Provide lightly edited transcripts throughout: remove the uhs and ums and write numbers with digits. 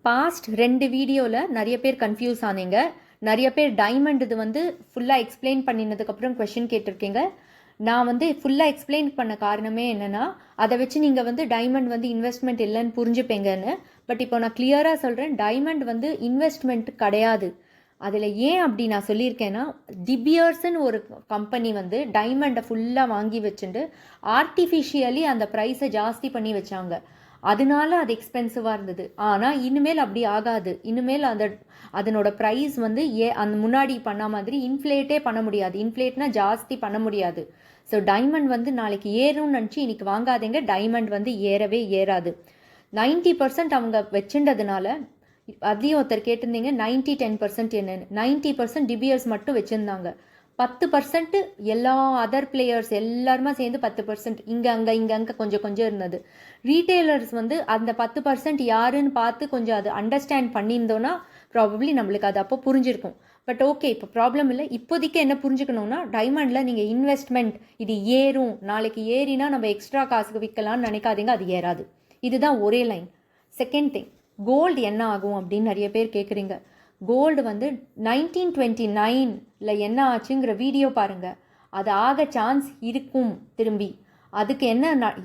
Past 2 வீடியோவில் நிறைய பேர் கன்ஃபியூஸ் ஆனீங்க. நிறைய பேர் டைமண்ட் இது வந்து ஃபுல்லாக எக்ஸ்பிளைன் பண்ணினதுக்கப்புறம் கொஷின் கேட்டிருக்கீங்க. நான் வந்து ஃபுல்லாக எக்ஸ்பிளைன் பண்ண காரணமே என்னென்னா, அதை வச்சு நீங்கள் வந்து டைமண்ட் வந்து இன்வெஸ்ட்மெண்ட் இல்லைன்னு புரிஞ்சுப்பீங்கன்னு. பட் இப்போ நான் கிளியராக சொல்கிறேன், டைமண்ட் வந்து இன்வெஸ்ட்மெண்ட் கிடையாது. அதில் ஏன் அப்படி நான் சொல்லியிருக்கேன்னா, டிபியர்ஸ்ன்னு ஒரு கம்பெனி வந்து டைமண்டை ஃபுல்லாக வாங்கி வச்சுட்டு ஆர்டிஃபிஷியலி அந்த ப்ரைஸை ஜாஸ்தி பண்ணி வச்சாங்க. அதனால அது எக்ஸ்பென்சிவாக இருந்தது. ஆனால் இனிமேல் அப்படி ஆகாது. இனிமேல் அதனோட ப்ரைஸ் வந்து அந்த முன்னாடி பண்ண மாதிரி இன்ஃப்ளேட்டே பண்ண முடியாது. இன்ஃப்ளேட்னா ஜாஸ்தி பண்ண முடியாது. ஸோ டைமண்ட் வந்து நாளைக்கு ஏறும்னு நினச்சி இன்றைக்கி வாங்காதீங்க. டைமண்ட் வந்து ஏறவே ஏறாது. 90% அவங்க வச்சுட்டதுனால, அதையும் ஒருத்தர் கேட்டிருந்தீங்க 90-10% என்னன்னு. 90% டிபியர்ஸ் மட்டும் வச்சுருந்தாங்க. 10% எல்லா அதர் பிளேயர்ஸ் எல்லாருமே சேர்ந்து 10% இங்கே அங்கே கொஞ்சம் கொஞ்சம் இருந்தது. ரீட்டெய்லர்ஸ் வந்து அந்த 10% யாருன்னு பார்த்து கொஞ்சம் அது அண்டர்ஸ்டாண்ட் பண்ணியிருந்தோன்னா ப்ராபப்ளி நம்மளுக்கு அது அப்போ புரிஞ்சிருக்கும். பட் ஓகே, இப்போ ப்ராப்ளம் இல்லை. இப்போதைக்கு என்ன புரிஞ்சுக்கணுன்னா, டைமண்டில் நீங்கள் இன்வெஸ்ட்மெண்ட் இது ஏறும், நாளைக்கு ஏறினா நம்ம எக்ஸ்ட்ரா காசுக்கு விற்கலான்னு நினைக்காதீங்க. அது ஏறாது. இதுதான் ஒரே லைன். செகண்ட் திங், கோல்டு என்ன ஆகும் அப்படின்னு நிறைய பேர் கேட்குறீங்க. கோல்டு வந்து 1929 என்ன ஆச்சுங்கிற வீடியோ பாருங்கள். அது ஆக சான்ஸ் இருக்கும் திரும்பி. அதுக்கு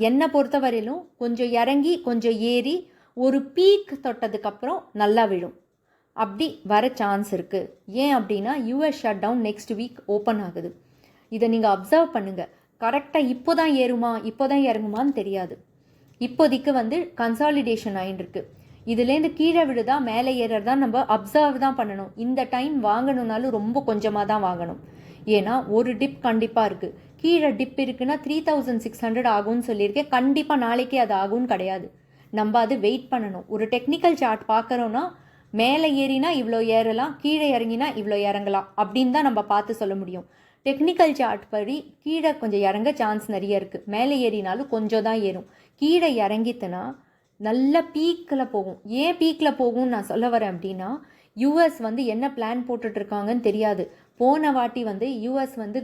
என்னை பொறுத்த வரையிலும் கொஞ்சம் இறங்கி கொஞ்சம் ஏறி ஒரு பீக் தொட்டதுக்கப்புறம் நல்லா விழும். அப்படி வர சான்ஸ் இருக்குது. ஏன் அப்படின்னா, US shut down next week open ஆகுது. இதை நீங்கள் அப்சர்வ் பண்ணுங்கள். கரெக்டாக இப்போ தான் ஏறுமா இப்போ தான் இறங்குமான்னு தெரியாது. இப்போதைக்கு வந்து கன்சாலிடேஷன் ஆகிட்டுருக்கு. இதுலேருந்து கீழே விழுதா மேலே ஏறதா நம்ம அப்சர்வ் தான் பண்ணணும். இந்த டைம் வாங்கணுன்னாலும் ரொம்ப கொஞ்சமாக தான் வாங்கணும். ஏன்னா ஒரு டிப் கண்டிப்பாக இருக்குது. கீழே டிப் இருக்குன்னா 3600 ஆகும்னு சொல்லியிருக்கேன். கண்டிப்பாக நாளைக்கே அது ஆகும்னு கிடையாது. நம்ம அது வெயிட் பண்ணணும். ஒரு டெக்னிக்கல் சார்ட் பார்க்குறோன்னா மேலே ஏறினா இவ்வளோ ஏறலாம், கீழே இறங்கினா இவ்வளோ இறங்கலாம் அப்படின்னு தான் நம்ம பார்த்து சொல்ல முடியும். டெக்னிக்கல் சார்ட் படி கீழே கொஞ்சம் இறங்க சான்ஸ் நிறைய இருக்குது. மேலே ஏறினாலும் கொஞ்சம் தான் ஏறும். கீழே இறங்கித்துனா நல்ல பீக்கில் போகும். ஏன் பீக்கில் போகும்னு நான் சொல்ல வரேன் அப்படின்னா, யூஎஸ் வந்து என்ன பிளான் போட்டுட்ருக்காங்கன்னு தெரியாது. போன வாட்டி வந்து யூஎஸ் வந்து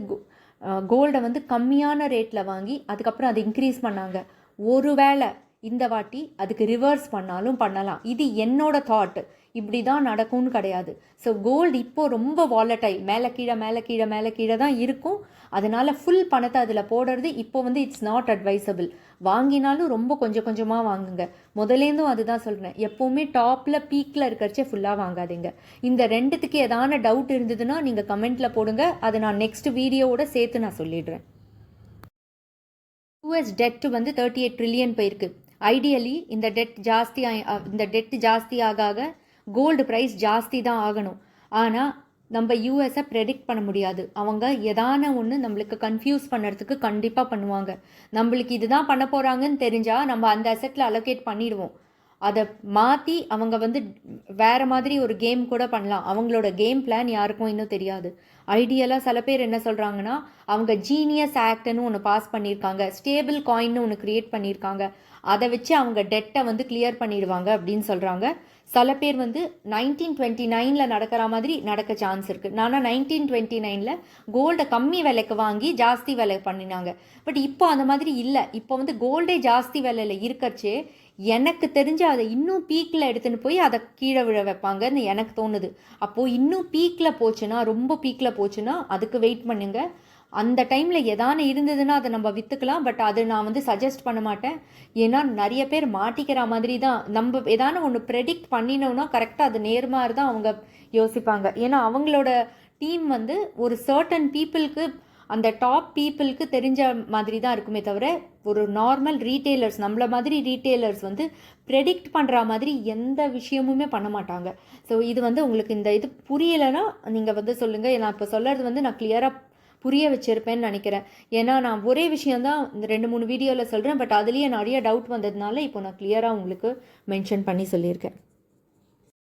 கோல்டை வந்து கம்மியான ரேட்டில் வாங்கி அதுக்கப்புறம் அதை இன்க்ரீஸ் பண்ணாங்க. ஒருவேளை இந்த வாட்டி அதுக்கு ரிவர்ஸ் பண்ணாலும் பண்ணலாம். இது என்னோட தாட். இப்படி தான் நடக்கும்னு கிடையாது. ஸோ கோல்டு இப்போது ரொம்ப வாலட்டைல், மேலே கீழே மேலே கீழே மேலே கீழே தான் இருக்கும். அதனால் ஃபுல் பணத்தை அதில் போடுறது இப்போ வந்து இட்ஸ் நாட் அட்வைசபிள். வாங்கினாலும் ரொம்ப கொஞ்சம் கொஞ்சமாக வாங்குங்க. முதலேருந்தும் அதுதான் சொல்கிறேன். எப்போவுமே டாப்பில் பீக்கில் இருக்கிறச்சே ஃபுல்லாக வாங்காதீங்க. இந்த ரெண்டுத்துக்கு ஏதான டவுட் இருந்ததுன்னா நீங்கள் கமெண்ட்டில் போடுங்க. அதை நான் நெக்ஸ்ட் வீடியோவோட சேர்த்து நான் சொல்லிடுறேன். யூஎஸ் டெட்டு வந்து 38 ட்ரில்லியன் போயிருக்கு. ஐடியலி இந்த டெட் ஜாஸ்தி ஆக கோல்டு ப்ரைஸ் ஜாஸ்தி தான் ஆகணும். ஆனால் நம்ம யூஎஸை ப்ரெடிக்ட் பண்ண முடியாது. அவங்க எதான ஒன்று நம்மளுக்கு கன்ஃபியூஸ் பண்ணுறதுக்கு கண்டிப்பாக பண்ணுவாங்க. நம்மளுக்கு இதுதான் பண்ண போகிறாங்கன்னு தெரிஞ்சால் நம்ம அந்த அசெட்டில் அலோகேட் பண்ணிடுவோம். அதை மாற்றி அவங்க வந்து வேறு மாதிரி ஒரு கேம் கூட பண்ணலாம். அவங்களோட கேம் பிளான் யாருக்கும் இன்னும் தெரியாது. ஐடியலாக சில பேர் என்ன சொல்கிறாங்கன்னா, அவங்க ஜீனியஸ் ஆக்ட்னு ஒன்று பாஸ் பண்ணியிருக்காங்க, ஸ்டேபிள் காயின்னு ஒன்று க்ரியேட் பண்ணியிருக்காங்க, அதை வச்சு அவங்க டெட்டை வந்து கிளியர் பண்ணிடுவாங்க அப்படின்னு சொல்கிறாங்க. சில பேர் வந்து 1929 நடக்கிற மாதிரி நடக்க சான்ஸ் இருக்குது. ஆனால் 1929 கோல்டை கம்மி விலைக்கு வாங்கி ஜாஸ்தி விலை பண்ணினாங்க. பட் இப்போ அந்த மாதிரி இல்லை. இப்போ வந்து கோல்டே ஜாஸ்தி விலையில் இருக்கச்சே எனக்கு தெரிஞ்சு அதை இன்னும் பீக்கில் எடுத்துன்னு போய் அதை கீழே விழ வைப்பாங்கன்னு எனக்கு தோணுது. அப்போது இன்னும் பீக்கில் போச்சுன்னா, ரொம்ப பீக்கில் போச்சுன்னா அதுக்கு வெயிட் பண்ணுங்க. அந்த டைமில் எதான இருந்ததுன்னா அதை நம்ம விற்றுக்கலாம். பட் அது நான் வந்து சஜஸ்ட் பண்ண மாட்டேன். ஏன்னா நிறைய பேர் மாட்டிக்கிற மாதிரி தான். நம்ம எதான ஒன்று ப்ரெடிக்ட் பண்ணினோன்னா கரெக்டாக அது நேர்மாறு தான் அவங்க யோசிப்பாங்க. ஏன்னா அவங்களோட டீம் வந்து ஒரு சர்டன் பீப்புளுக்கு, அந்த டாப் பீப்புளுக்கு தெரிஞ்ச மாதிரி தான் இருக்குமே தவிர, ஒரு நார்மல் ரீட்டெய்லர்ஸ், நம்மள மாதிரி ரீட்டெய்லர்ஸ் வந்து ப்ரெடிக்ட் பண்ணுற மாதிரி எந்த விஷயமுமே பண்ண மாட்டாங்க. ஸோ இது வந்து உங்களுக்கு இந்த இது புரியலைன்னா நீங்கள் வந்து சொல்லுங்கள். நான் இப்போ சொல்கிறது வந்து நான் கிளியராக புரிய வச்சுருப்பேன்னு நினைக்கிறேன். ஏன்னா நான் ஒரே விஷயந்தான் இந்த 2-3 வீடியோவில் சொல்கிறேன். பட் அதுலேயே நிறைய டவுட் வந்ததுனால இப்போ நான் கிளியராக உங்களுக்கு மென்ஷன் பண்ணி சொல்லியிருக்கேன்.